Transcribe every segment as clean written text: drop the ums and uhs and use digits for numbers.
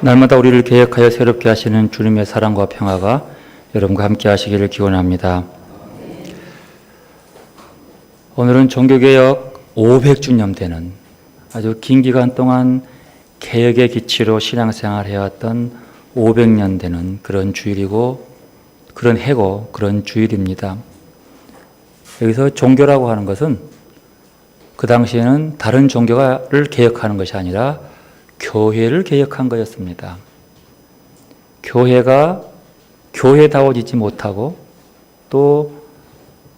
날마다 우리를 개혁하여 새롭게 하시는 주님의 사랑과 평화가 여러분과 함께 하시기를 기원합니다. 오늘은 종교개혁 500주년 되는 아주 긴 기간 동안 개혁의 기치로 신앙생활을 해왔던 500년 되는 그런 주일이고 그런 해고 그런 주일입니다. 여기서 종교라고 하는 것은 그 당시에는 다른 종교를 개혁하는 것이 아니라 교회를 개혁한 거였습니다. 교회가 교회다워지지 못하고 또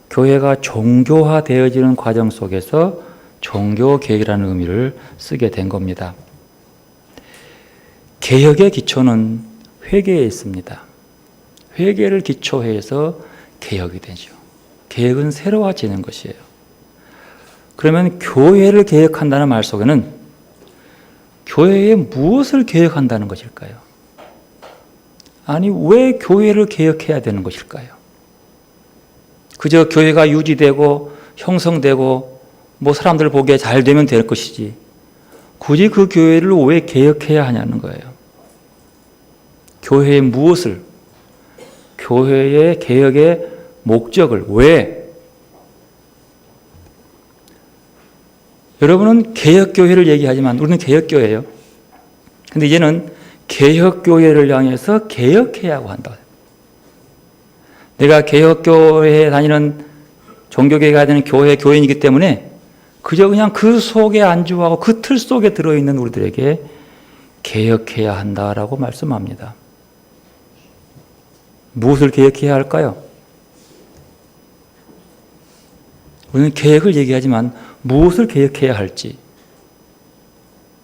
교회가 종교화되어지는 과정 속에서 종교개혁이라는 의미를 쓰게 된 겁니다. 개혁의 기초는 회개에 있습니다. 회개를 기초해서 개혁이 되죠. 개혁은 새로워지는 것이에요. 그러면 교회를 개혁한다는 말 속에는 교회에 무엇을 개혁한다는 것일까요? 아니, 왜 교회를 개혁해야 되는 것일까요? 그저 교회가 유지되고 형성되고 사람들 보기에 잘 되면 될 것이지 굳이 그 교회를 왜 개혁해야 하냐는 거예요. 교회의 무엇을, 교회의 개혁의 목적을 왜? 여러분은 개혁교회를 얘기하지만 우리는 개혁교회예요. 근데 이제는 개혁교회를 향해서 개혁해야 한다. 내가 개혁교회에 다니는 종교계가 되는 교인이기 때문에 그저 그냥 그 속에 안주하고 그 틀 속에 들어있는 우리들에게 개혁해야 한다라고 말씀합니다. 무엇을 개혁해야 할까요? 우리는 계획을 얘기하지만 무엇을 개혁해야 할지,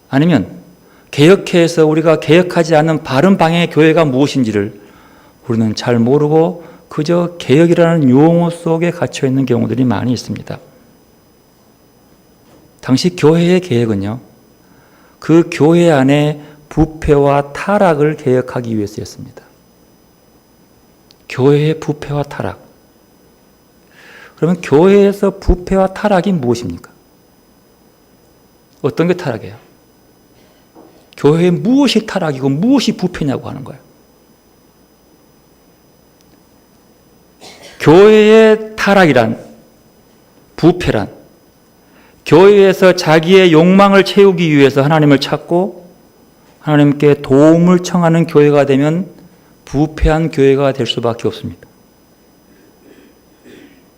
아니면 개혁해서 우리가 개혁하지 않는 바른 방향의 교회가 무엇인지를 우리는 잘 모르고 그저 개혁이라는 용어 속에 갇혀 있는 경우들이 많이 있습니다. 당시 교회의 개혁은요, 그 교회 안에 부패와 타락을 개혁하기 위해서였습니다. 교회의 부패와 타락. 그러면 교회에서 부패와 타락이 무엇입니까? 어떤 게 타락이에요? 교회에 무엇이 타락이고 무엇이 부패냐고 하는 거예요. 교회의 타락이란, 부패란, 교회에서 자기의 욕망을 채우기 위해서 하나님을 찾고 하나님께 도움을 청하는 교회가 되면 부패한 교회가 될 수밖에 없습니다.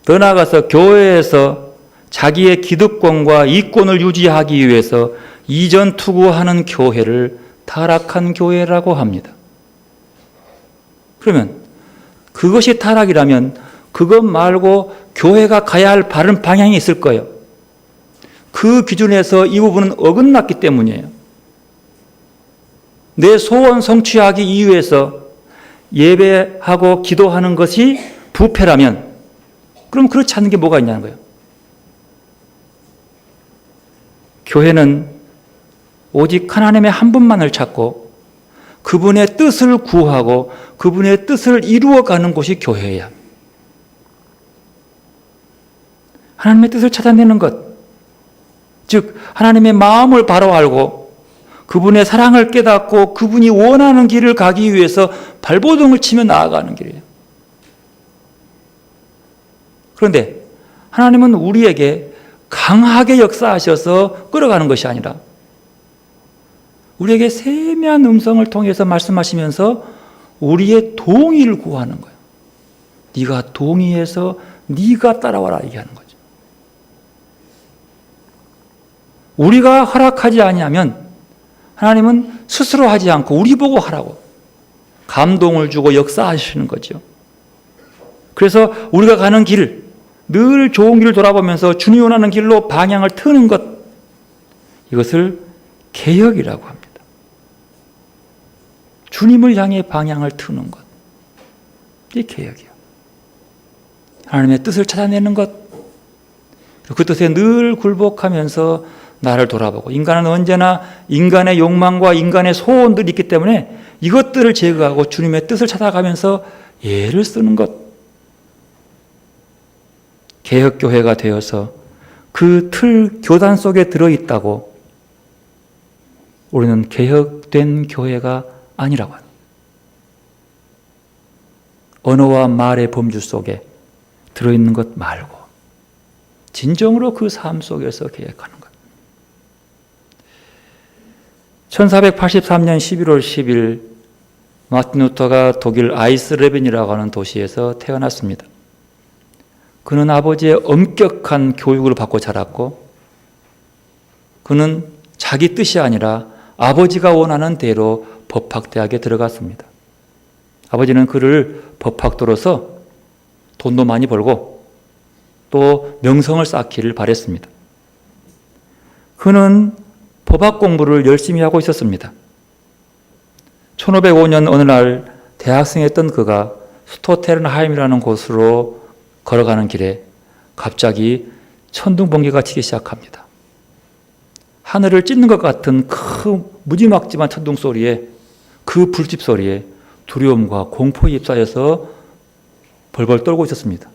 더 나아가서 교회에서 자기의 기득권과 이권을 유지하기 위해서 이전 투구하는 교회를 타락한 교회라고 합니다. 그러면 그것이 타락이라면 그것 말고 교회가 가야 할 바른 방향이 있을 거예요. 그 기준에서 이 부분은 어긋났기 때문이에요. 내 소원 성취하기 위해서 예배하고 기도하는 것이 부패라면 그럼 그렇지 않은 게 뭐가 있냐는 거예요. 교회는 오직 하나님의 한 분만을 찾고 그분의 뜻을 구하고 그분의 뜻을 이루어가는 곳이 교회예요. 하나님의 뜻을 찾아내는 것, 즉 하나님의 마음을 바로 알고 그분의 사랑을 깨닫고 그분이 원하는 길을 가기 위해서 발버둥을 치며 나아가는 길이에요. 그런데 하나님은 우리에게 강하게 역사하셔서 끌어가는 것이 아니라 우리에게 세미한 음성을 통해서 말씀하시면서 우리의 동의를 구하는 거예요. 네가 동의해서 네가 따라와라 얘기하는 거죠. 우리가 허락하지 아니하면 하나님은 스스로 하지 않고 우리 보고 하라고 감동을 주고 역사하시는 거죠. 그래서 우리가 가는 길, 늘 좋은 길을 돌아보면서 주님이 원하는 길로 방향을 트는 것, 이것을 개혁이라고 합니다. 주님을 향해 방향을 트는 것, 이게 개혁이에요. 하나님의 뜻을 찾아내는 것, 그 뜻에 늘 굴복하면서 나를 돌아보고, 인간은 언제나 인간의 욕망과 인간의 소원들이 있기 때문에 이것들을 제거하고 주님의 뜻을 찾아가면서 예를 쓰는 것, 개혁교회가 되어서 그 틀 교단 속에 들어있다고 우리는 개혁된 교회가 아니라고 합니다. 언어와 말의 범주 속에 들어있는 것 말고 진정으로 그 삶 속에서 개혁하는 것. 1483년 11월 10일 마틴 루터가 독일 아이슬레벤이라고 하는 도시에서 태어났습니다. 그는 아버지의 엄격한 교육을 받고 자랐고 그는 자기 뜻이 아니라 아버지가 원하는 대로 법학대학에 들어갔습니다. 아버지는 그를 법학도로서 돈도 많이 벌고 또 명성을 쌓기를 바랬습니다. 그는 법학 공부를 열심히 하고 있었습니다. 1505년 어느 날 대학생이었던 그가 스토테른하임이라는 곳으로 걸어가는 길에 갑자기 천둥 번개가 치기 시작합니다. 하늘을 찢는 것 같은 큰 무지막지만 천둥 소리에 그 불집 소리에 두려움과 공포에 휩싸여서 벌벌 떨고 있었습니다.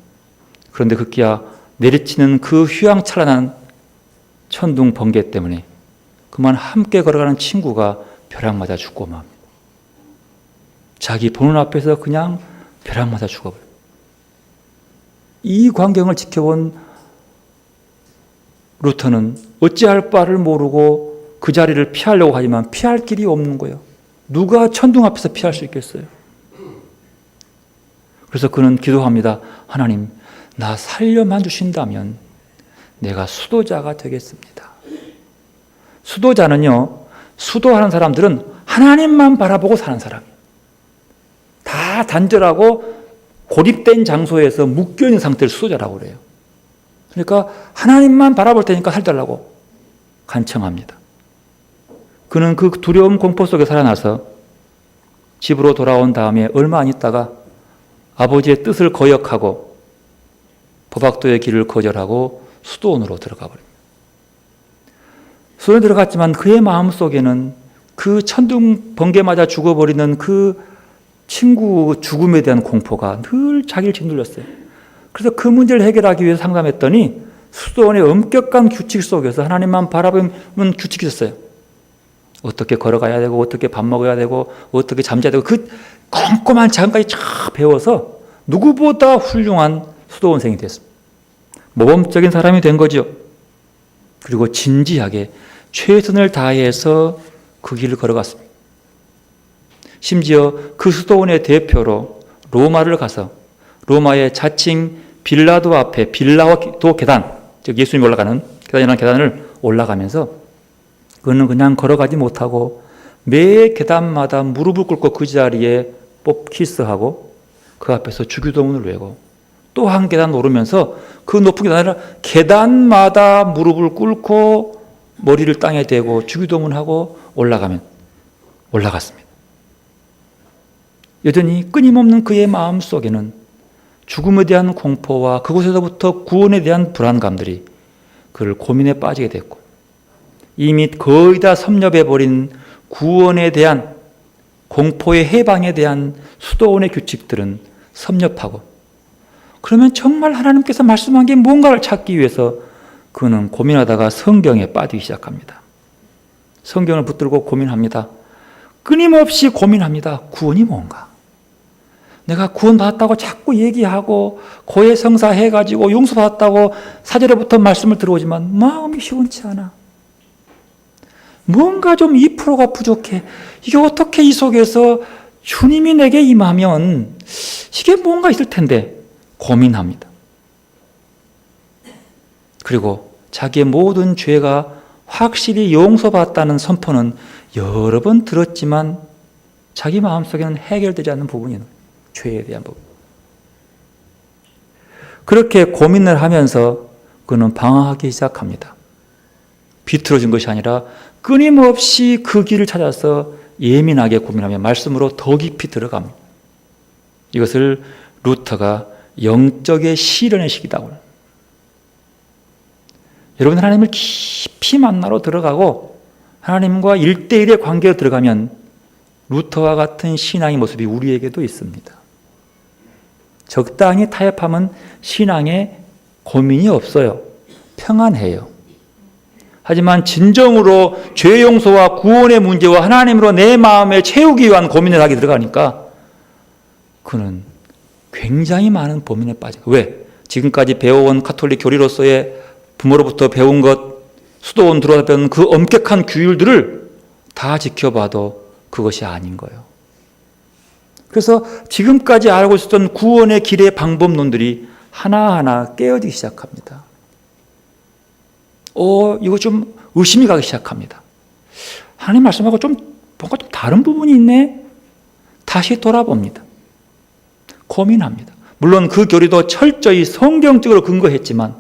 그런데 급기야 내리치는 그 휘황찬란한 천둥 번개 때문에 그만 함께 걸어가는 친구가 벼락 맞아 죽고 맙니다. 자기 보는 앞에서 그냥 벼락 맞아 죽어버려요. 이 광경을 지켜본 루터는 어찌할 바를 모르고 그 자리를 피하려고 하지만 피할 길이 없는 거예요. 누가 천둥 앞에서 피할 수 있겠어요? 그래서 그는 기도합니다. 하나님, 나 살려만 주신다면 내가 수도자가 되겠습니다. 수도자는요, 수도하는 사람들은 하나님만 바라보고 사는 사람이에요. 다 단절하고 고립된 장소에서 묶여있는 상태를 수도자라고 그래요. 그러니까 하나님만 바라볼 테니까 살달라고 간청합니다. 그는 그 두려움 공포 속에 살아나서 집으로 돌아온 다음에 얼마 안 있다가 아버지의 뜻을 거역하고 법학도의 길을 거절하고 수도원으로 들어가 버립니다. 수도원에 들어갔지만 그의 마음속에는 그 천둥 번개 맞아 죽어버리는 그 친구 죽음에 대한 공포가 늘 자기를 짓눌렸어요. 그래서 그 문제를 해결하기 위해서 상담했더니 수도원의 엄격한 규칙 속에서 하나님만 바라보는 규칙이 있었어요. 어떻게 걸어가야 되고 어떻게 밥 먹어야 되고 어떻게 잠자야 되고 그 꼼꼼한 자금까지 쫙 배워서 누구보다 훌륭한 수도원생이 됐습니다. 모범적인 사람이 된 거죠. 그리고 진지하게 최선을 다해서 그 길을 걸어갔습니다. 심지어 그 수도원의 대표로 로마를 가서 로마의 자칭 빌라도 앞에 빌라도 계단, 즉 예수님이 올라가는 계단이라는 계단을 올라가면서 그는 그냥 걸어가지 못하고 매 계단마다 무릎을 꿇고 그 자리에 키스하고 그 앞에서 주기도문을 외고 또 한 계단 오르면서 그 높은 계단을 계단마다 무릎을 꿇고 머리를 땅에 대고 주기도문하고 올라갔습니다. 여전히 끊임없는 그의 마음 속에는 죽음에 대한 공포와 그곳에서부터 구원에 대한 불안감들이 그를 고민에 빠지게 됐고 이미 거의 다 섭렵해버린 구원에 대한 공포의 해방에 대한 수도원의 규칙들은 섭렵하고 그러면 정말 하나님께서 말씀한 게 뭔가를 찾기 위해서 그는 고민하다가 성경에 빠지기 시작합니다. 성경을 붙들고 고민합니다. 끊임없이 고민합니다. 구원이 뭔가? 내가 구원받았다고 자꾸 얘기하고 고해성사 해가지고 용서받았다고 사절에부터 말씀을 들어오지만 마음이 시원치 않아. 뭔가 좀 2%가 부족해. 이게 어떻게 이 속에서 주님이 내게 임하면 이게 뭔가 있을 텐데 고민합니다. 그리고 자기의 모든 죄가 확실히 용서받았다는 선포는 여러 번 들었지만 자기 마음속에는 해결되지 않는 부분이 있는 거예요. 죄에 대한 부분. 그렇게 고민을 하면서 그는 방황하기 시작합니다. 비틀어진 것이 아니라 끊임없이 그 길을 찾아서 예민하게 고민하며 말씀으로 더 깊이 들어갑니다. 이것을 루터가 영적의 시련의 시기다고 합니다. 여러분 하나님을 깊이 만나러 들어가고 하나님과 1대1의 관계로 들어가면 루터와 같은 신앙의 모습이 우리에게도 있습니다. 적당히 타협하면 신앙에 고민이 없어요. 평안해요. 하지만 진정으로 죄 용서와 구원의 문제와 하나님으로 내 마음에 채우기 위한 고민을 하게 들어가니까 그는 굉장히 많은 고민에 빠져요. 왜? 지금까지 배워온 가톨릭 교리로서의 부모로부터 배운 것, 수도원 들어와서 배운 그 엄격한 규율들을 다 지켜봐도 그것이 아닌 거예요. 그래서 지금까지 알고 있었던 구원의 길의 방법론들이 하나하나 깨어지기 시작합니다. 이거 좀 의심이 가기 시작합니다. 하나님 말씀하고 뭔가 좀 다른 부분이 있네? 다시 돌아봅니다. 고민합니다. 물론 그 교리도 철저히 성경적으로 근거했지만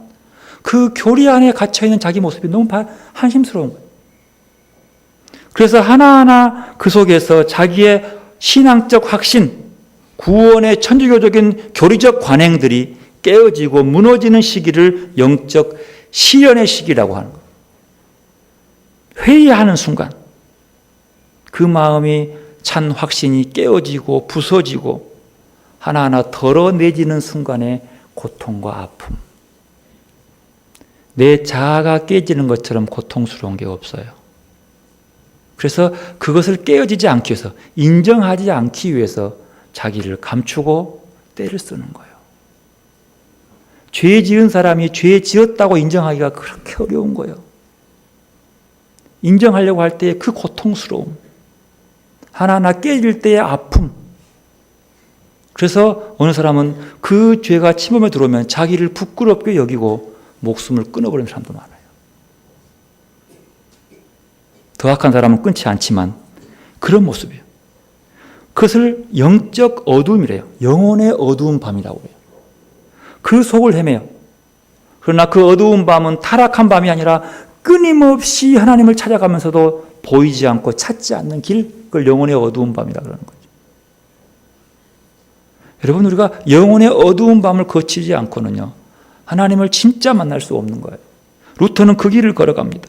그 교리 안에 갇혀있는 자기 모습이 너무 한심스러운 거예요. 그래서 하나하나 그 속에서 자기의 신앙적 확신, 구원의 천주교적인 교리적 관행들이 깨어지고 무너지는 시기를 영적 시련의 시기라고 하는 거예요. 회의하는 순간 그 마음이 찬 확신이 깨어지고 부서지고 하나하나 덜어내지는 순간의 고통과 아픔. 내 자아가 깨지는 것처럼 고통스러운 게 없어요. 그래서 그것을 깨어지지 않기 위해서, 인정하지 않기 위해서 자기를 감추고 때를 쓰는 거예요. 죄 지은 사람이 죄 지었다고 인정하기가 그렇게 어려운 거예요. 인정하려고 할 때의 그 고통스러움, 하나하나 깨질 때의 아픔. 그래서 어느 사람은 그 죄가 침범에 들어오면 자기를 부끄럽게 여기고 목숨을 끊어버리는 사람도 많아요. 더 악한 사람은 끊지 않지만 그런 모습이에요. 그것을 영적 어두움이래요. 영혼의 어두운 밤이라고 해요. 그 속을 헤매요. 그러나 그 어두운 밤은 타락한 밤이 아니라 끊임없이 하나님을 찾아가면서도 보이지 않고 찾지 않는 길, 그걸 영혼의 어두운 밤이라고 그러는 거죠. 여러분, 우리가 영혼의 어두운 밤을 거치지 않고는요, 하나님을 진짜 만날 수 없는 거예요. 루터는 그 길을 걸어갑니다.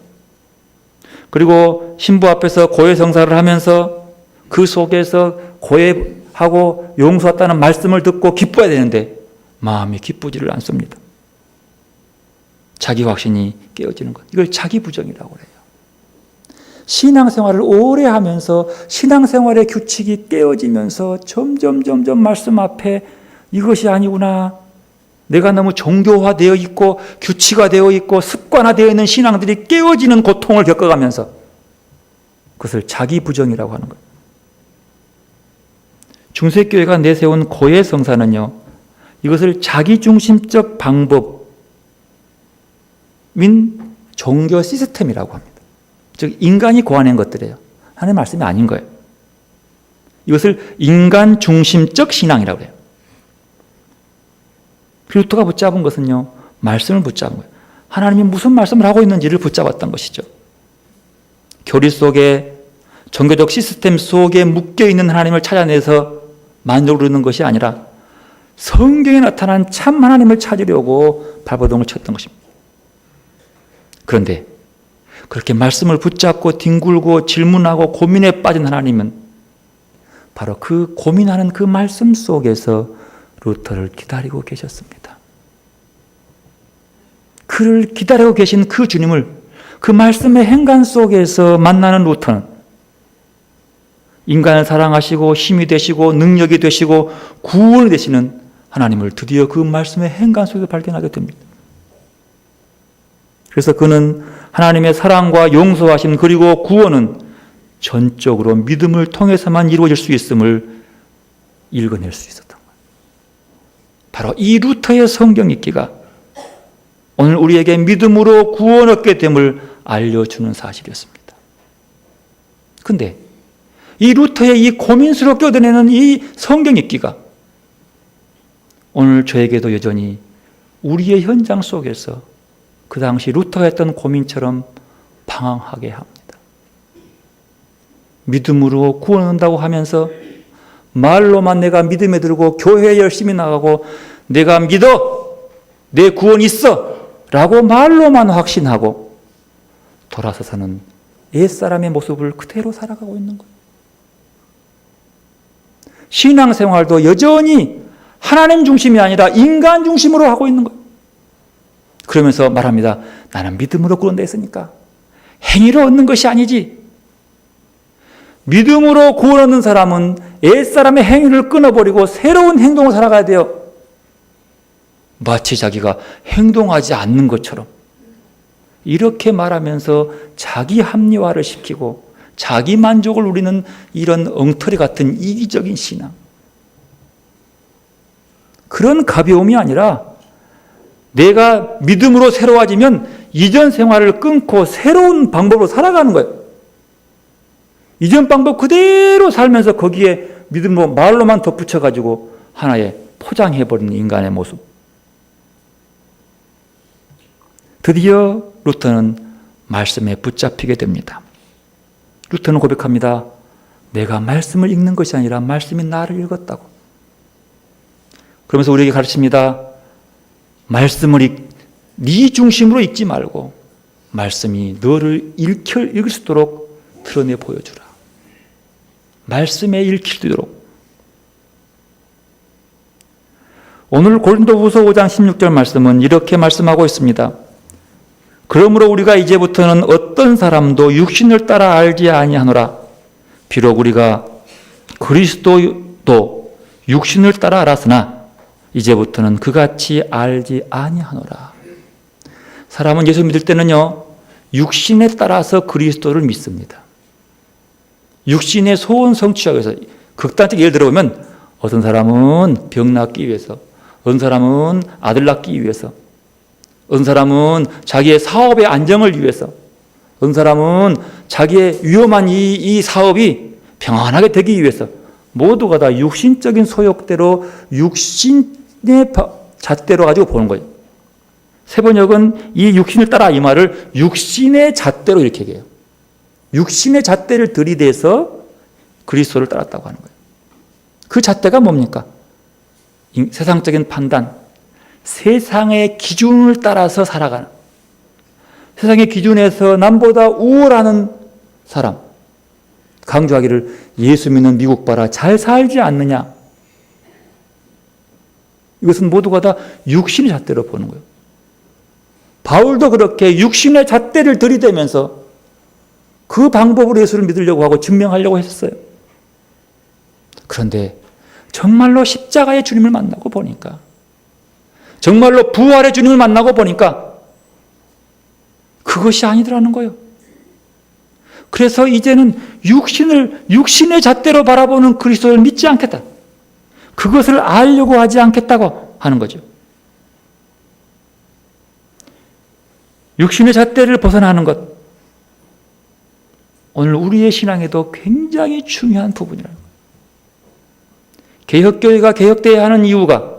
그리고 신부 앞에서 고해성사를 하면서 그 속에서 고해하고 용서했다는 말씀을 듣고 기뻐야 되는데 마음이 기쁘지를 않습니다. 자기 확신이 깨어지는 것. 이걸 자기 부정이라고 해요. 신앙생활을 오래 하면서 신앙생활의 규칙이 깨어지면서 점점 말씀 앞에 이것이 아니구나. 내가 너무 종교화되어 있고 규칙화되어 있고 습관화되어 있는 신앙들이 깨어지는 고통을 겪어가면서 그것을 자기 부정이라고 하는 거예요. 중세교회가 내세운 고해성사는요, 이것을 자기중심적 방법인 종교 시스템이라고 합니다. 즉 인간이 고안한 것들이에요. 하나님의 말씀이 아닌 거예요. 이것을 인간 중심적 신앙이라고 해요. 루터가 붙잡은 것은요, 말씀을 붙잡은 거예요. 하나님이 무슨 말씀을 하고 있는지를 붙잡았던 것이죠. 교리 속에, 종교적 시스템 속에 묶여있는 하나님을 찾아내서 만족을 얻는 것이 아니라 성경에 나타난 참 하나님을 찾으려고 발버둥을 쳤던 것입니다. 그런데 그렇게 말씀을 붙잡고 뒹굴고 질문하고 고민에 빠진 하나님은 바로 그 고민하는 그 말씀 속에서 루터를 기다리고 계셨습니다. 그를 기다리고 계신 그 주님을 그 말씀의 행간 속에서 만나는 루터는 인간을 사랑하시고 힘이 되시고 능력이 되시고 구원이 되시는 하나님을 드디어 그 말씀의 행간 속에서 발견하게 됩니다. 그래서 그는 하나님의 사랑과 용서하심 그리고 구원은 전적으로 믿음을 통해서만 이루어질 수 있음을 읽어낼 수 있었던 거예요. 바로 이 루터의 성경 읽기가 오늘 우리에게 믿음으로 구원 얻게 됨을 알려주는 사실이었습니다. 그런데 이 루터의 이 고민스럽게 얻어내는 이 성경 읽기가 오늘 저에게도 여전히 우리의 현장 속에서 그 당시 루터가 했던 고민처럼 방황하게 합니다. 믿음으로 구원 얻는다고 하면서 말로만 내가 믿음에 들고 교회에 열심히 나가고 내가 믿어, 내 구원 있어 라고 말로만 확신하고 돌아서서는 옛사람의 모습을 그대로 살아가고 있는 거예요. 신앙생활도 여전히 하나님 중심이 아니라 인간 중심으로 하고 있는 거예요. 그러면서 말합니다. 나는 믿음으로 구원됐으니까 행위로 얻는 것이 아니지. 믿음으로 구원 얻는 사람은 옛사람의 행위를 끊어버리고 새로운 행동을 살아가야 돼요. 마치 자기가 행동하지 않는 것처럼. 이렇게 말하면서 자기 합리화를 시키고 자기 만족을 누리는 이런 엉터리 같은 이기적인 신앙. 그런 가벼움이 아니라 내가 믿음으로 새로워지면 이전 생활을 끊고 새로운 방법으로 살아가는 거예요. 이전 방법 그대로 살면서 거기에 믿음으로 말로만 덧붙여가지고 하나의 포장해버리는 인간의 모습. 드디어 루터는 말씀에 붙잡히게 됩니다. 루터는 고백합니다. 내가 말씀을 읽는 것이 아니라 말씀이 나를 읽었다고. 그러면서 우리에게 가르칩니다. 말씀을 네 중심으로 읽지 말고 말씀이 너를 읽을 수 있도록 드러내 보여주라. 말씀에 읽힐 수 있도록. 오늘 고린도후서 5장 16절 말씀은 이렇게 말씀하고 있습니다. 그러므로 우리가 이제부터는 어떤 사람도 육신을 따라 알지 아니하노라. 비록 우리가 그리스도도 육신을 따라 알았으나 이제부터는 그같이 알지 아니하노라. 사람은 예수 믿을 때는요, 육신에 따라서 그리스도를 믿습니다. 육신의 소원 성취하기 위해서. 극단적 예를 들어보면 어떤 사람은 병 낫기 위해서, 어떤 사람은 아들 낳기 위해서, 어떤 사람은 자기의 사업의 안정을 위해서, 어떤 사람은 자기의 위험한 이 사업이 평안하게 되기 위해서, 모두가 다 육신적인 소욕대로 육신의 잣대로 가지고 보는 거예요. 세번역은 이 육신을 따라 이 말을 육신의 잣대로 이렇게 얘기해요. 육신의 잣대를 들이대서 그리스도를 따랐다고 하는 거예요. 그 잣대가 뭡니까? 세상적인 판단, 세상의 기준을 따라서 살아가는, 세상의 기준에서 남보다 우월하는 사람, 강조하기를 예수 믿는 미국 봐라, 잘 살지 않느냐. 이것은 모두가 다 육신의 잣대로 보는 거예요. 바울도 그렇게 육신의 잣대를 들이대면서 그 방법으로 예수를 믿으려고 하고 증명하려고 했었어요. 그런데 정말로 십자가의 주님을 만나고 보니까, 정말로 부활의 주님을 만나고 보니까 그것이 아니더라는 거예요. 그래서 이제는 육신의 잣대로 바라보는 그리스도를 믿지 않겠다. 그것을 알려고 하지 않겠다고 하는 거죠. 육신의 잣대를 벗어나는 것, 오늘 우리의 신앙에도 굉장히 중요한 부분이라는 거예요. 개혁교회가 개혁돼야 하는 이유가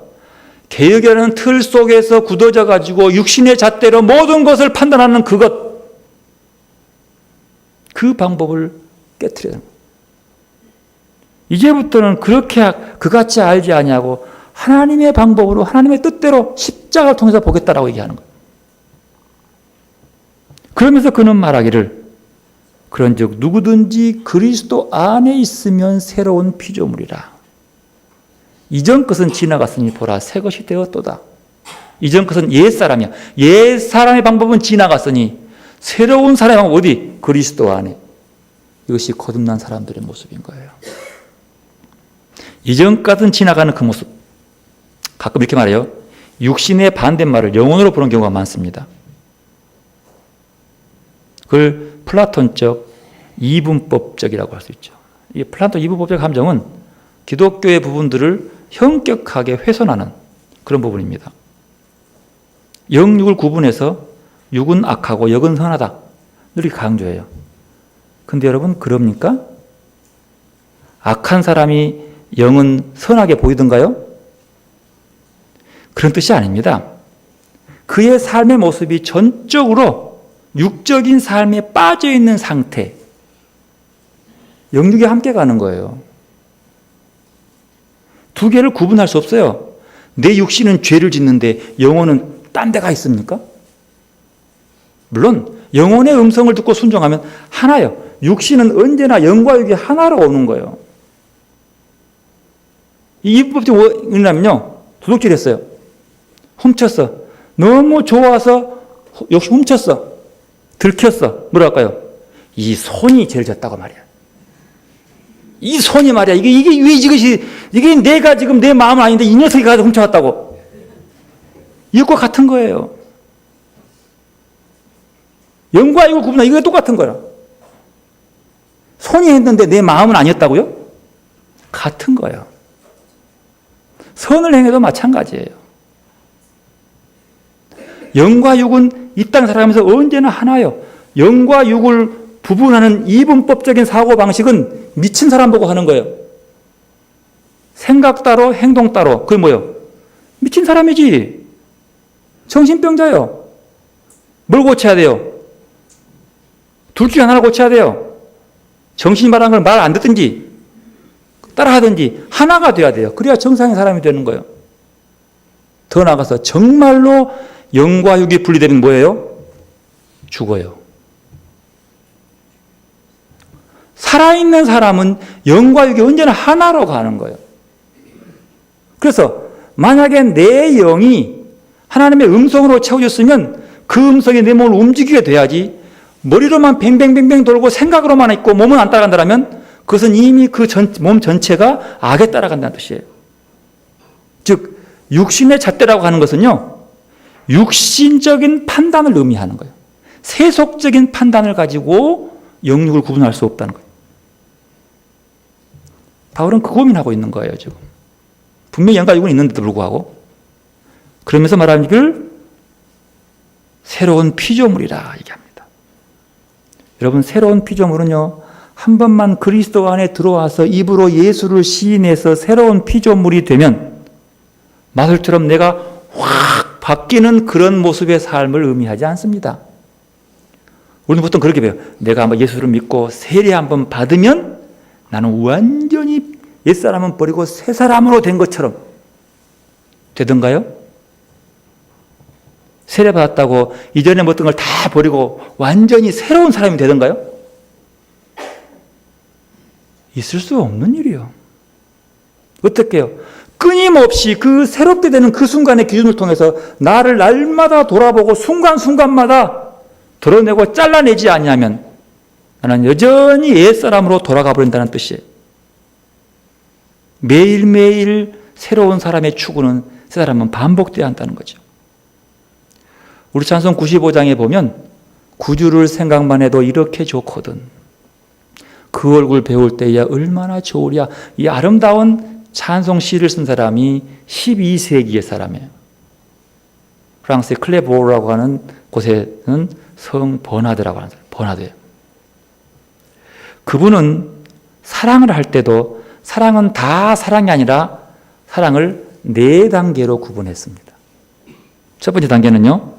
개혁이라는 틀 속에서 굳어져 가지고 육신의 잣대로 모든 것을 판단하는 그것, 그 방법을 깨트려야 합니다. 이제부터는 그렇게 그같이 알지 아니하고 하나님의 방법으로 하나님의 뜻대로 십자가를 통해서 보겠다라고 얘기하는 거예요. 그러면서 그는 말하기를 그런즉 누구든지 그리스도 안에 있으면 새로운 피조물이라. 이전 것은 지나갔으니 보라 새 것이 되었도다. 이전 것은 옛사람이야. 옛사람의 방법은 지나갔으니 새로운 사람의 방법 어디? 그리스도 안에. 이것이 거듭난 사람들의 모습인 거예요. 이전 것은 지나가는 그 모습. 가끔 이렇게 말해요. 육신의 반대말을 영혼으로 보는 경우가 많습니다. 그걸 플라톤적 이분법적이라고 할 수 있죠. 이 플라톤 이분법적 감정은 기독교의 부분들을 현격하게 훼손하는 그런 부분입니다. 영육을 구분해서 육은 악하고 영은 선하다. 이렇게 강조해요. 근데 여러분 그럽니까? 악한 사람이 영은 선하게 보이던가요? 그런 뜻이 아닙니다. 그의 삶의 모습이 전적으로 육적인 삶에 빠져있는 상태, 영육이 함께 가는 거예요. 두 개를 구분할 수 없어요. 내 육신은 죄를 짓는데 영혼은 딴 데가 있습니까? 물론 영혼의 음성을 듣고 순종하면 하나요. 육신은 언제나 영과 육이 하나로 오는 거예요. 이 이분법이 뭐냐면요. 도둑질 했어요. 훔쳤어. 너무 좋아서 역시 훔쳤어. 들켰어. 뭐라 할까요? 이 손이 죄졌다고 말이야. 이 손이 말이야. 이게 왜 이게 내가 지금 내 마음은 아닌데 이 녀석이 가서 훔쳐왔다고. 이것과 같은 거예요. 영과 육을 구분하는 이거 똑같은 거야. 손이 했는데 내 마음은 아니었다고요? 같은 거예요. 선을 행해도 마찬가지예요. 영과 육은 이 땅 살아가면서 언제나 하나요. 영과 육을 구분하는 이분법적인 사고방식은 미친 사람 보고 하는 거예요. 생각 따로 행동 따로. 그게 뭐예요? 미친 사람이지. 정신병자예요. 뭘 고쳐야 돼요? 둘 중에 하나를 고쳐야 돼요. 정신이 말하는 걸 말 안 듣든지 따라하든지 하나가 돼야 돼요. 그래야 정상의 사람이 되는 거예요. 더 나아가서 정말로 영과 육이 분리되면 뭐예요? 죽어요. 살아있는 사람은 영과 육이 언제나 하나로 가는 거예요. 그래서 만약에 내 영이 하나님의 음성으로 채워졌으면 그 음성이 내 몸을 움직이게 돼야지 머리로만 뱅뱅뱅뱅 돌고 생각으로만 있고 몸은 안 따라간다면 그것은 이미 그 몸 전체가 악에 따라간다는 뜻이에요. 즉 육신의 잣대라고 하는 것은요, 육신적인 판단을 의미하는 거예요. 세속적인 판단을 가지고 영육을 구분할 수 없다는 거예요. 바울은 그 고민하고 있는 거예요, 지금. 분명히 영과 육은 있는데도 불구하고. 그러면서 말하는 걸 새로운 피조물이라 얘기합니다. 여러분, 새로운 피조물은요, 한 번만 그리스도 안에 들어와서 입으로 예수를 시인해서 새로운 피조물이 되면 마술처럼 내가 확 바뀌는 그런 모습의 삶을 의미하지 않습니다. 우리는 보통 그렇게 배워요. 내가 한번 예수를 믿고 세례 한번 받으면 나는 완전히 옛사람은 버리고 새 사람으로 된 것처럼 되던가요? 세례 받았다고 이전에 어떤 걸 다 버리고 완전히 새로운 사람이 되던가요? 있을 수 없는 일이에요. 어떻게 해요? 끊임없이 그 새롭게 되는 그 순간의 기준을 통해서 나를 날마다 돌아보고 순간순간마다 드러내고 잘라내지 않냐면 나는 여전히 옛사람으로 돌아가 버린다는 뜻이에요. 매일매일 새로운 사람의 추구는 새 사람은 반복돼야 한다는 거죠. 우리 찬송 95장에 보면 구주를 생각만 해도 이렇게 좋거든. 그 얼굴 배울 때야 얼마나 좋으랴. 이 아름다운 찬송 시를 쓴 사람이 12세기의 사람이에요. 프랑스의 클레보라고 하는 곳에는 성 버나드라고 하는 사람, 버나드예요. 그분은 사랑을 할 때도 사랑은 다 사랑이 아니라 사랑을 4단계로 구분했습니다. 첫 번째 단계는요,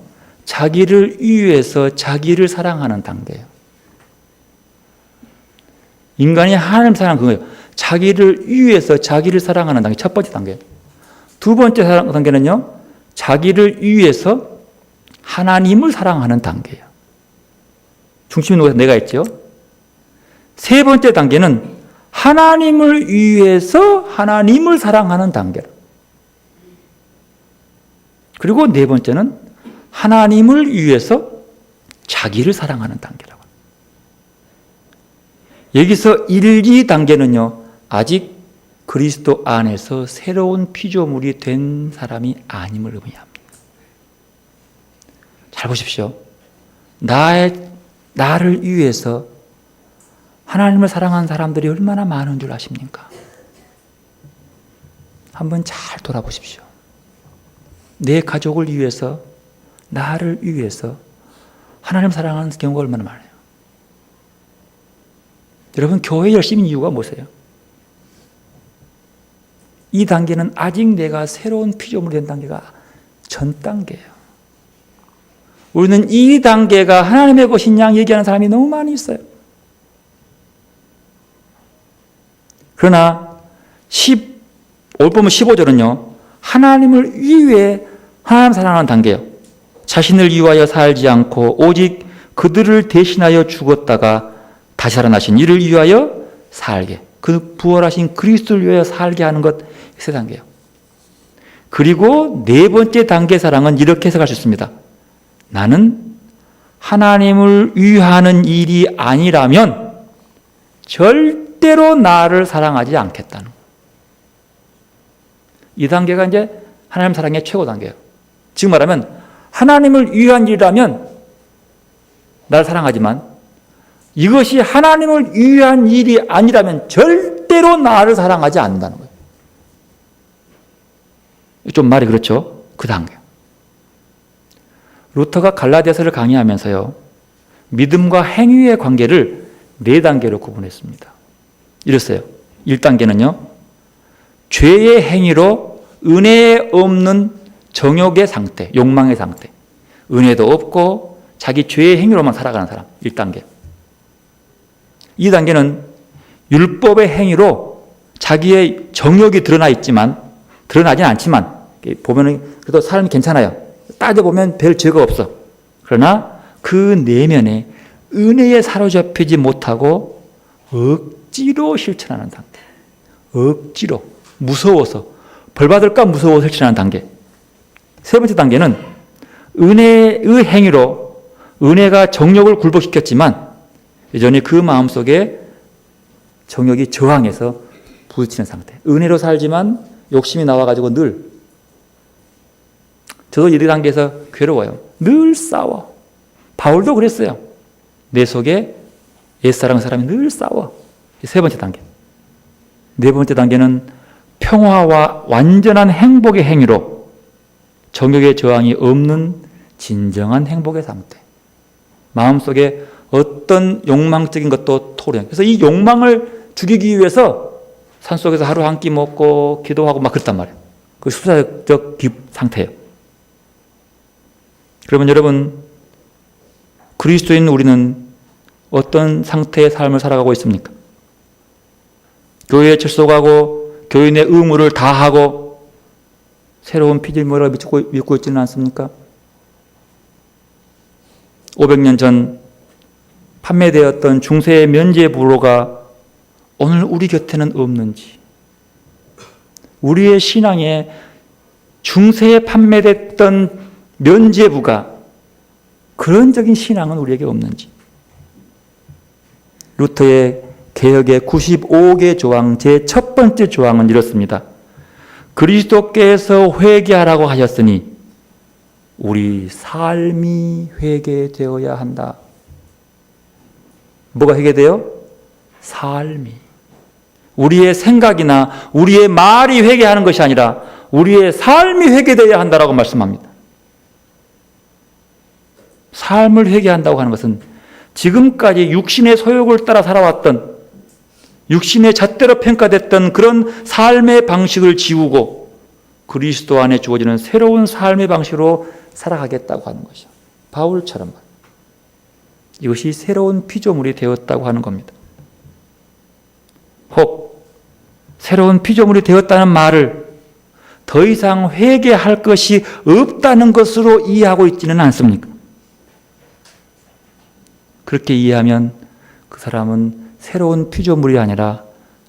자기를 위해서 자기를 사랑하는 단계예요. 인간이 하나님 사랑 그거예요. 자기를 위해서 자기를 사랑하는 단계, 첫 번째 단계. 두 번째 단계는요, 자기를 위해서 하나님을 사랑하는 단계예요. 중심이 누가 내가 있죠. 세 번째 단계는 하나님을 위해서 하나님을 사랑하는 단계로. 그리고 네 번째는 하나님을 위해서 자기를 사랑하는 단계라고. 여기서 1, 2단계는요, 아직 그리스도 안에서 새로운 피조물이 된 사람이 아님을 의미합니다. 잘 보십시오. 나를 위해서 하나님을 사랑하는 사람들이 얼마나 많은 줄 아십니까? 한번 잘 돌아보십시오. 내 가족을 위해서, 나를 위해서 하나님 사랑하는 경우가 얼마나 많아요. 여러분, 교회 열심인 이유가 뭐세요? 이 단계는 아직 내가 새로운 피조물이 된 단계가 전 단계예요. 우리는 이 단계가 하나님의 것인 양 얘기하는 사람이 너무 많이 있어요. 그러나 오늘 보면 15절은요, 하나님을 위해 하나님 사랑하는 단계예요. 자신을 위하여 살지 않고 오직 그들을 대신하여 죽었다가 다시 살아나신 이를 위하여 살게. 그 부활하신 그리스도를 위하여 살게 하는 것, 세 단계예요. 그리고 네 번째 단계 사랑은 이렇게 해석할 수 있습니다. 나는 하나님을 위하는 일이 아니라면 절대로 나를 사랑하지 않겠다는 거예요. 이 단계가 이제 하나님 사랑의 최고 단계예요. 지금 말하면 하나님을 위한 일이라면 나를 사랑하지만 이것이 하나님을 위한 일이 아니라면 절대로 나를 사랑하지 않는다는 거예요. 좀 말이 그렇죠? 그 단계. 루터가 갈라디아서를 강의하면서요, 믿음과 행위의 관계를 4단계로 구분했습니다. 이랬어요. 1단계는요, 죄의 행위로 은혜 없는 정욕의 상태, 욕망의 상태. 은혜도 없고 자기 죄의 행위로만 살아가는 사람. 1단계. 2단계는 율법의 행위로 자기의 정욕이 드러나진 않지만, 보면은 그래도 삶이 괜찮아요. 따져보면 별 죄가 없어. 그러나 그 내면에 은혜에 사로잡히지 못하고 억지로 실천하는 단계. 억지로, 무서워서, 벌받을까 무서워서 실천하는 단계. 3번째 단계는 은혜의 행위로 은혜가 정욕을 굴복시켰지만 여전히 그 마음속에 정욕이 저항해서 부딪히는 상태. 은혜로 살지만 욕심이 나와가지고 늘, 저도 이 단계에서 괴로워요. 늘 싸워. 바울도 그랬어요. 내 속에 옛사랑 사람이 늘 싸워. 3번째 단계. 4번째 단계는 평화와 완전한 행복의 행위로 정욕의 저항이 없는 진정한 행복의 상태. 마음속에 어떤 욕망적인 것도 토로해. 그래서 이 욕망을 죽이기 위해서 산속에서 하루 한 끼 먹고 기도하고 막 그랬단 말이에요. 그 수사적 상태예요. 그러면 여러분, 그리스도인 우리는 어떤 상태의 삶을 살아가고 있습니까? 교회에 출석하고 교인의 의무를 다하고 새로운 피조물을 믿고 있지는 않습니까? 500년 전 판매되었던 중세의 면죄부로가 오늘 우리 곁에는 없는지, 우리의 신앙에 중세에 판매됐던 면죄부가 그런적인 신앙은 우리에게 없는지. 루터의 개혁의 95개 조항 제 첫 번째 조항은 이렇습니다. 그리스도께서 회개하라고 하셨으니 우리 삶이 회개되어야 한다. 뭐가 회개돼요? 삶이. 우리의 생각이나 우리의 말이 회개하는 것이 아니라 우리의 삶이 회개되어야 한다라고 말씀합니다. 삶을 회개한다고 하는 것은 지금까지 육신의 소욕을 따라 살아왔던, 육신의 잣대로 평가됐던 그런 삶의 방식을 지우고 그리스도 안에 주어지는 새로운 삶의 방식으로 살아가겠다고 하는 것이죠. 바울처럼. 이것이 새로운 피조물이 되었다고 하는 겁니다. 혹 새로운 피조물이 되었다는 말을 더 이상 회개할 것이 없다는 것으로 이해하고 있지는 않습니까? 그렇게 이해하면 그 사람은 새로운 피조물이 아니라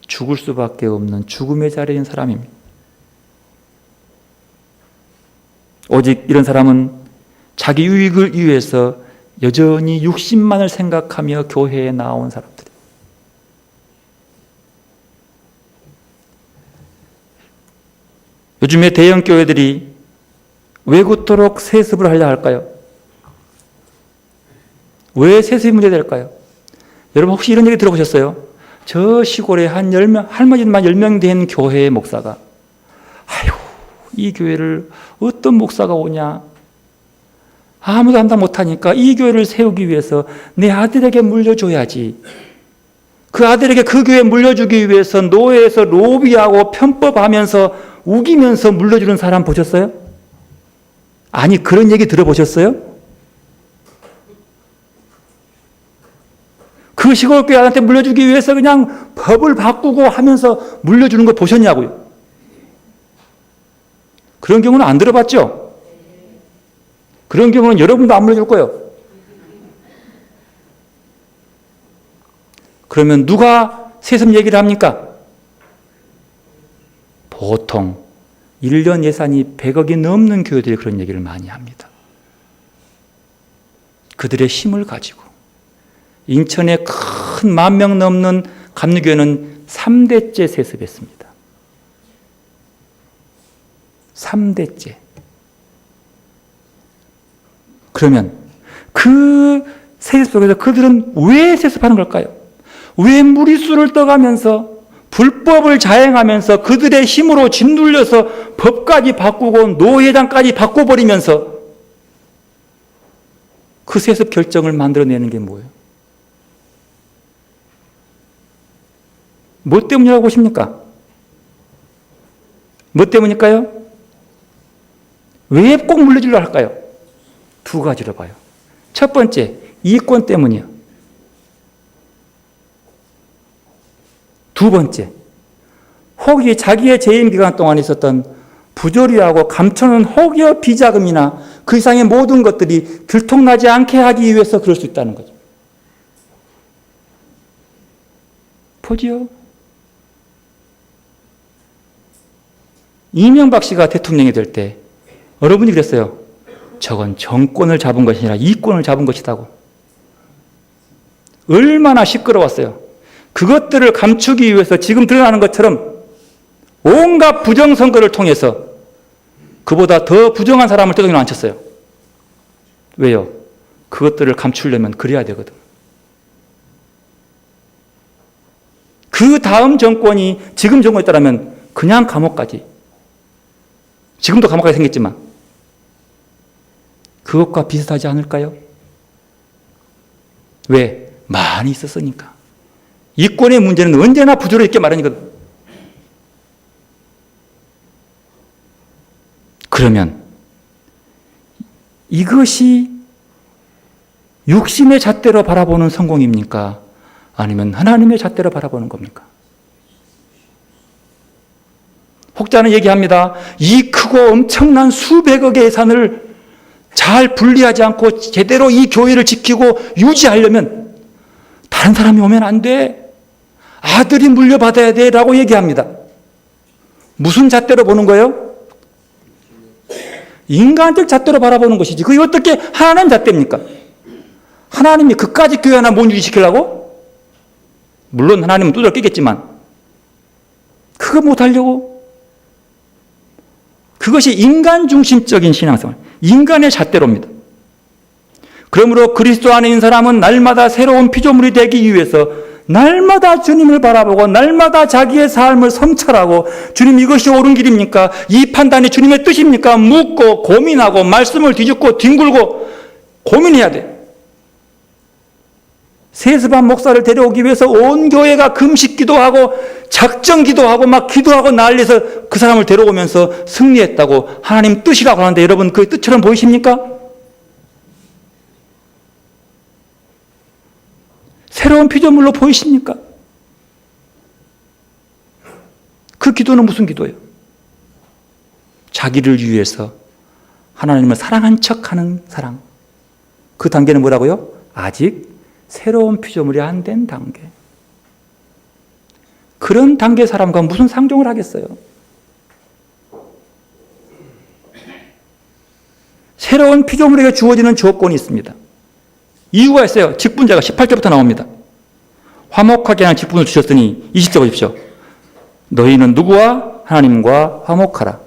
죽을 수밖에 없는 죽음의 자리에 있는 사람입니다. 오직 이런 사람은 자기 유익을 위해서 여전히 육신만을 생각하며 교회에 나온 사람들이에요. 요즘에 대형 교회들이 왜 그토록 세습을 하려 할까요? 왜 세습이 문제될까요? 여러분 혹시 이런 얘기 들어보셨어요? 저 시골에 한 10명, 할머니만 10명 된 교회의 목사가, 아이고, 이 교회를 어떤 목사가 오냐? 아무도 감당 못하니까 이 교회를 세우기 위해서 내 아들에게 물려줘야지. 그 아들에게 그 교회 물려주기 위해서 노예에서 로비하고 편법하면서 우기면서 물려주는 사람 보셨어요? 아니, 그런 얘기 들어보셨어요? 그 시골 교회한테 물려주기 위해서 그냥 법을 바꾸고 하면서 물려주는 거 보셨냐고요? 그런 경우는 안 들어봤죠? 그런 경우는 여러분도 안 물려줄 거예요. 그러면 누가 세습 얘기를 합니까? 보통 1년 예산이 100억이 넘는 교회들이 그런 얘기를 많이 합니다. 그들의 힘을 가지고 인천의 큰 10,000명 넘는 감리교회는 3대째 세습했습니다. 3대째. 그러면 그 세습 속에서 그들은 왜 세습하는 걸까요? 왜 무리수를 떠가면서 불법을 자행하면서 그들의 힘으로 짓눌려서 법까지 바꾸고 노회장까지 바꿔버리면서 그 세습 결정을 만들어내는 게 뭐예요? 뭐 때문이라고 보십니까? 뭐 때문일까요? 왜 꼭 물려주려 할까요? 두 가지로 봐요. 첫 번째, 이권 때문이요. 두 번째, 혹이 자기의 재임 기간 동안 있었던 부조리하고 감춰놓은 혹여 비자금이나 그 이상의 모든 것들이 들통나지 않게 하기 위해서 그럴 수 있다는 거죠. 보지요? 이명박 씨가 대통령이 될 때 여러분이 그랬어요. 저건 정권을 잡은 것이 아니라 이권을 잡은 것이라고. 얼마나 시끄러웠어요. 그것들을 감추기 위해서 지금 드러나는 것처럼 온갖 부정선거를 통해서 그보다 더 부정한 사람을 대통령으로 앉혔어요. 왜요? 그것들을 감추려면 그래야 되거든. 그 다음 정권이 지금 정권에 따르면 그냥 감옥까지. 지금도 감옥까지 생겼지만 그것과 비슷하지 않을까요? 왜? 많이 있었으니까. 이권의 문제는 언제나 부조리 있게 마련이거든. 그러면 이것이 육신의 잣대로 바라보는 성공입니까? 아니면 하나님의 잣대로 바라보는 겁니까? 혹자는 얘기합니다. 이 크고 엄청난 수백억의 예산을 잘 분리하지 않고 제대로 이 교회를 지키고 유지하려면 다른 사람이 오면 안 돼. 아들이 물려받아야 돼 라고 얘기합니다. 무슨 잣대로 보는 거예요? 인간적 잣대로 바라보는 것이지. 그게 어떻게 하나님 잣대입니까? 하나님이 그까지 교회 하나 못 유지시키려고? 물론 하나님은 두드러 끼겠지만 그거 못하려고? 그것이 인간 중심적인 신앙생활, 인간의 잣대로입니다. 그러므로 그리스도 안에 있는 사람은 날마다 새로운 피조물이 되기 위해서 날마다 주님을 바라보고 날마다 자기의 삶을 성찰하고 주님 이것이 옳은 길입니까? 이 판단이 주님의 뜻입니까? 묻고 고민하고 말씀을 뒤집고 뒹굴고 고민해야 돼. 세습한 목사를 데려오기 위해서 온 교회가 금식 기도하고 작정 기도하고 막 기도하고 난리에서 그 사람을 데려오면서 승리했다고 하나님 뜻이라고 하는데 여러분 그 뜻처럼 보이십니까? 새로운 피조물로 보이십니까? 그 기도는 무슨 기도예요? 자기를 위해서 하나님을 사랑한 척하는 사랑. 그 단계는 뭐라고요? 아직 새로운 피조물이 안 된 단계. 그런 단계 사람과 무슨 상종을 하겠어요? 새로운 피조물에게 주어지는 조건이 있습니다. 이유가 있어요. 직분자가 18절부터 나옵니다. 화목하게 하는 직분을 주셨으니 20절 보십시오. 너희는 누구와? 하나님과 화목하라.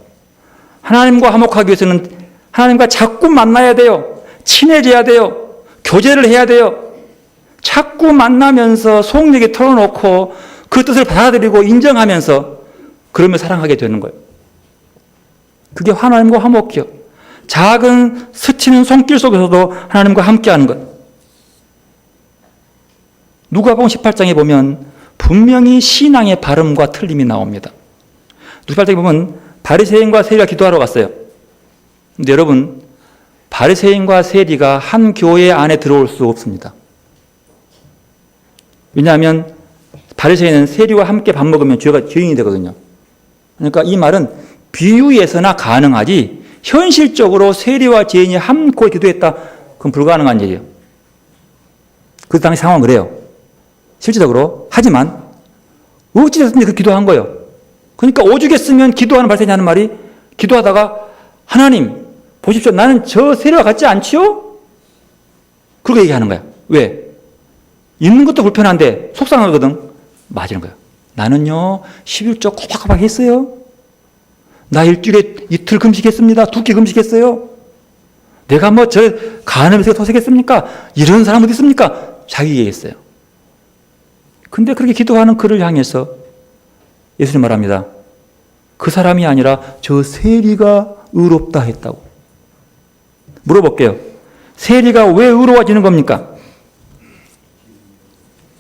하나님과 화목하기 위해서는 하나님과 자꾸 만나야 돼요. 친해져야 돼요. 교제를 해야 돼요. 자꾸 만나면서 속얘기 털어놓고 그 뜻을 받아들이고 인정하면서 그러면 사랑하게 되는 거예요. 그게 하나님과 화목이요. 작은 스치는 손길 속에서도 하나님과 함께하는 것. 누가복음 18장에 보면 분명히 신앙의 발음과 틀림이 나옵니다. 18장에 보면 바리새인과 세리가 기도하러 갔어요. 근데 여러분, 바리새인과 세리가 한 교회 안에 들어올 수 없습니다. 왜냐하면 바리새인은 세리와 함께 밥 먹으면 죄인이 되거든요. 그러니까 이 말은 비유에서나 가능하지 현실적으로 세리와 죄인이 한 곳에 기도했다. 그건 불가능한 일이에요. 그 당시 상황은 그래요. 실질적으로. 하지만 어찌됐든지 그 기도한 거예요. 그러니까 오죽했으면 기도하는 바리새인이 하는 말이 기도하다가 하나님 보십시오. 나는 저 세리와 같지 않지요? 그렇게 얘기하는 거야. 왜? 있는 것도 불편한데 속상하거든. 맞는 거야. 나는요 11조 꼬박꼬박 했어요. 나 일주일에 이틀 금식했습니다. 2끼 금식했어요. 내가 뭐 저 간음에서 도색했습니까? 이런 사람 어디 있습니까? 자기 얘기했어요. 근데 그렇게 기도하는 그를 향해서 예수님 말합니다. 그 사람이 아니라 저 세리가 의롭다 했다고. 물어볼게요. 세리가 왜 의로워지는 겁니까?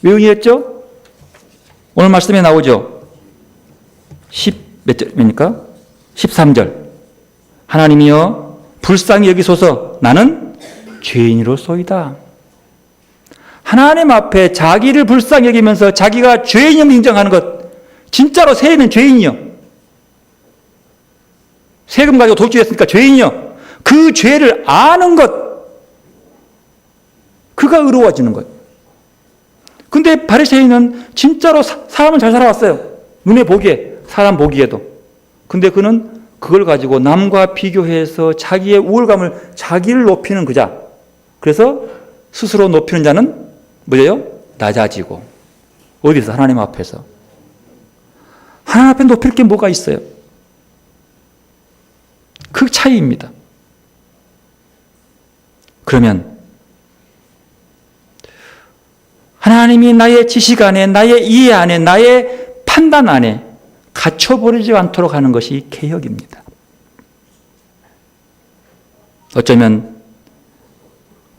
왜 의했죠? 오늘 말씀에 나오죠. 몇 절입니까? 13절. 하나님이여 불쌍히 여기소서 나는 죄인으로소이다. 하나님 앞에 자기를 불쌍히 여기면서 자기가 죄인임을 인정하는 것. 진짜로 세리는 죄인이요. 세금 가지고 도둑질했으니까 죄인이요. 그 죄를 아는 것. 그가 의로워지는 거예요. 근데 바리새인은 진짜로 사람은 잘 살아왔어요. 눈에 보기에, 사람 보기에도. 근데 그는 그걸 가지고 남과 비교해서 자기의 우월감을, 자기를 높이는 그자. 그래서 스스로 높이는 자는 뭐예요? 낮아지고. 어디서? 하나님 앞에서. 하나님 앞에 높일 게 뭐가 있어요? 그 차이입니다. 그러면 하나님이 나의 지식 안에, 나의 이해 안에, 나의 판단 안에 갇혀버리지 않도록 하는 것이 개혁입니다. 어쩌면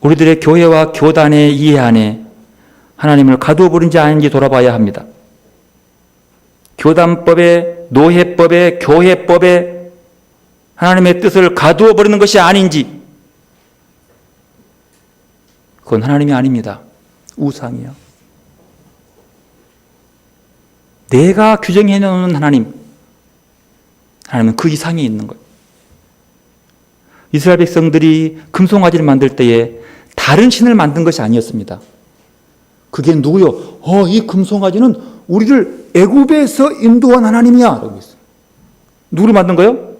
우리들의 교회와 교단의 이해 안에 하나님을 가두어 버린지 아닌지 돌아봐야 합니다. 교단법에, 노예법에, 교회법에 하나님의 뜻을 가두어 버리는 것이 아닌지. 그건 하나님이 아닙니다. 우상이요. 내가 규정해 놓은 하나님, 하나님은 그 이상에 있는 거예요. 이스라엘 백성들이 금송아지를 만들 때에 다른 신을 만든 것이 아니었습니다. 그게 누구요? 이 금송아지는 우리를 애굽에서 인도한 하나님이야. 라고 했어요. 누구를 만든 거예요?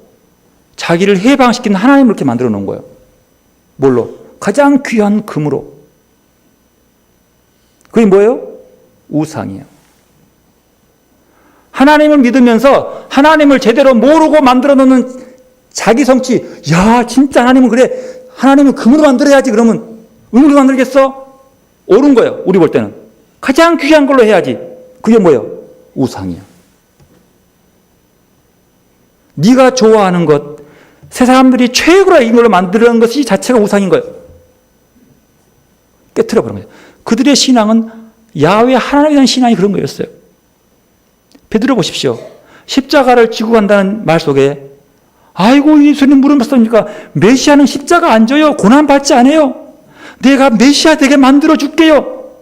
자기를 해방시킨 하나님을 이렇게 만들어 놓은 거예요. 뭘로? 가장 귀한 금으로. 그게 뭐예요? 우상이에요. 하나님을 믿으면서 하나님을 제대로 모르고 만들어 놓는 자기 성취. 야, 진짜 하나님은 그래. 하나님은 금으로 만들어야지. 그러면 은으로 만들겠어? 옳은 거예요. 우리 볼 때는. 가장 귀한 걸로 해야지. 그게 뭐예요? 우상이에요. 네가 좋아하는 것, 세 사람들이 최고로 이걸로 만드는 것이 자체가 우상인 거예요. 깨트려 버린 거예요. 그들의 신앙은 야훼 하나님에 대한 신앙이 그런 거였어요. 베드로 보십시오. 십자가를 지고 간다는 말 속에 아이고 예수님 물어봤습니까? 메시아는 십자가 안 져요. 고난받지 않아요. 내가 메시아 되게 만들어 줄게요.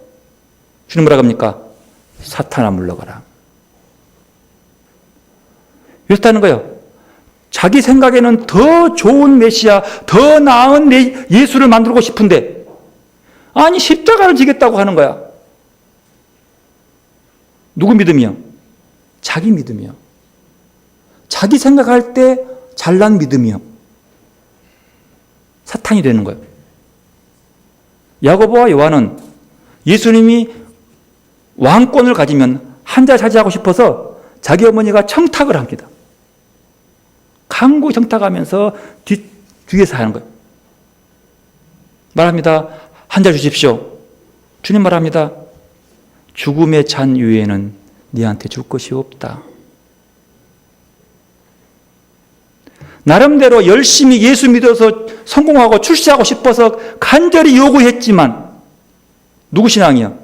주님 뭐라고 합니까? 사탄아 물러가라. 이렇다는 거예요. 자기 생각에는 더 좋은 메시아, 더 나은 예수를 만들고 싶은데 아니 십자가를 지겠다고 하는 거야. 누구 믿음이요? 자기 믿음이요. 자기 생각할 때 잘난 믿음이요. 사탄이 되는 거예요. 야고보와 요한은 예수님이 왕권을 가지면 한 자리 차지하고 싶어서 자기 어머니가 청탁을 합니다. 강고 청탁하면서 뒤에서 하는 거예요. 말합니다. 한 자리 주십시오. 주님 말합니다. 죽음의 잔 위에는 네한테 줄 것이 없다. 나름대로 열심히 예수 믿어서 성공하고 출세하고 싶어서 간절히 요구했지만 누구 신앙이요?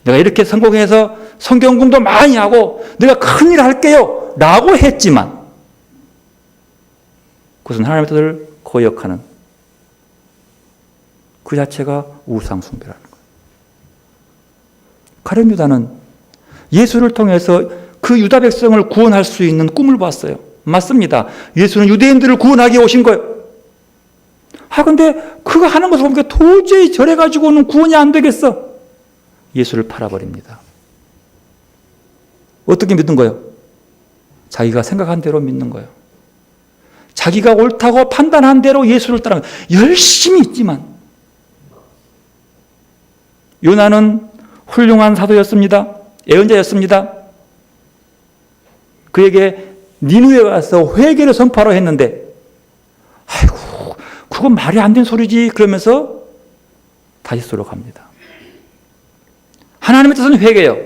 내가 이렇게 성공해서 성경 공부도 많이 하고 내가 큰일 할게요 라고 했지만 그것은 하나님의 뜻을 거역하는 그 자체가 우상 숭배라는 거예요. 가룟 유다는 예수를 통해서 그 유다 백성을 구원할 수 있는 꿈을 봤어요. 맞습니다. 예수는 유대인들을 구원하기 위해 오신 거예요. 근데 그거 하는 것을 보니까 도저히 저래가지고는 구원이 안 되겠어. 예수를 팔아버립니다. 어떻게 믿는 거예요? 자기가 생각한 대로 믿는 거예요. 자기가 옳다고 판단한 대로 예수를 따라가는 열심히 있지만 요나는 훌륭한 사도였습니다. 예언자였습니다. 그에게 니누에 가서 회개를 선포하러 했는데, 아이고, 그건 말이 안 되는 소리지. 그러면서 다시스로 갑니다. 하나님의 뜻은 회개예요.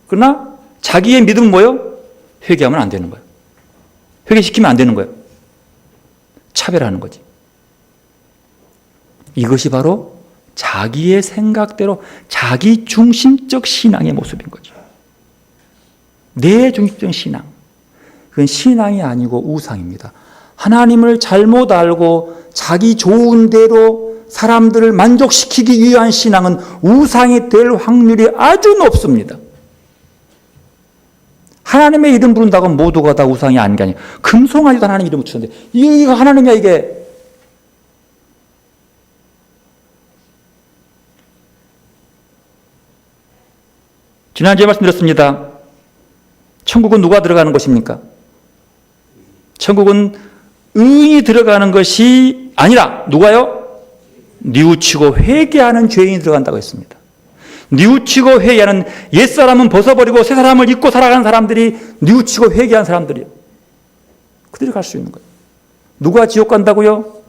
그러나 자기의 믿음은 뭐예요? 회개하면 안 되는 거예요. 회개시키면 안 되는 거예요. 차별하는 거지. 이것이 바로 자기의 생각대로 자기 중심적 신앙의 모습인 거죠. 내 중심적 신앙. 그건 신앙이 아니고 우상입니다. 하나님을 잘못 알고 자기 좋은 대로 사람들을 만족시키기 위한 신앙은 우상이 될 확률이 아주 높습니다. 하나님의 이름 부른다고 모두가 다 우상이 아닌 게 아니에요. 금송아지도 하나님 이름을 붙였는데 이거 하나님이야 이게. 지난주에 말씀드렸습니다. 천국은 누가 들어가는 것입니까? 천국은 의인이 들어가는 것이 아니라 누가요? 뉘우치고 회개하는 죄인이 들어간다고 했습니다. 뉘우치고 회개하는, 옛사람은 벗어버리고 새 사람을 입고 살아가는 사람들이 뉘우치고 회개한 사람들이에요. 그들이 갈 수 있는 거예요. 누가 지옥 간다고요?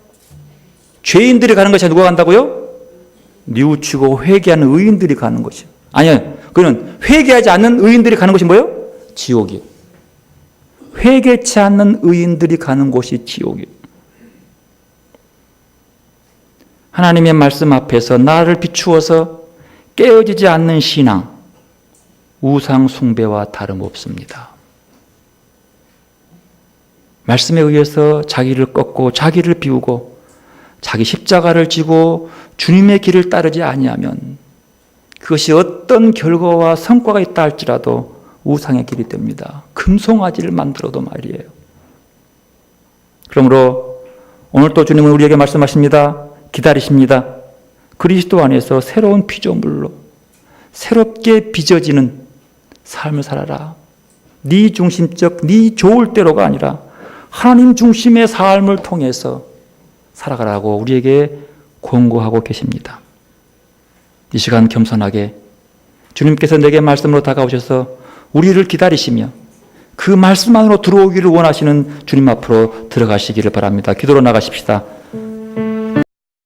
죄인들이 가는 것이 아니라 누가 간다고요? 뉘우치고 회개하는 의인들이 가는 것이에요. 아니요. 그는 회개하지 않는 의인들이 가는 것이 뭐예요? 지옥이에요. 회개치 않는 의인들이 가는 곳이 지옥이에요. 하나님의 말씀 앞에서 나를 비추어서 깨어지지 않는 신앙, 우상 숭배와 다름없습니다. 말씀에 의해서 자기를 꺾고 자기를 비우고 자기 십자가를 지고 주님의 길을 따르지 아니하면 그것이 어떤 결과와 성과가 있다 할지라도 우상의 길이 됩니다. 금송아지를 만들어도 말이에요. 그러므로 오늘 또 주님은 우리에게 말씀하십니다. 기다리십니다. 그리스도 안에서 새로운 피조물로 새롭게 빚어지는 삶을 살아라. 네 중심적, 네 좋을 대로가 아니라 하나님 중심의 삶을 통해서 살아가라고 우리에게 권고하고 계십니다. 이 시간 겸손하게 주님께서 내게 말씀으로 다가오셔서 우리를 기다리시며 그 말씀 안으로 들어오기를 원하시는 주님 앞으로 들어가시기를 바랍니다. 기도로 나가십시다.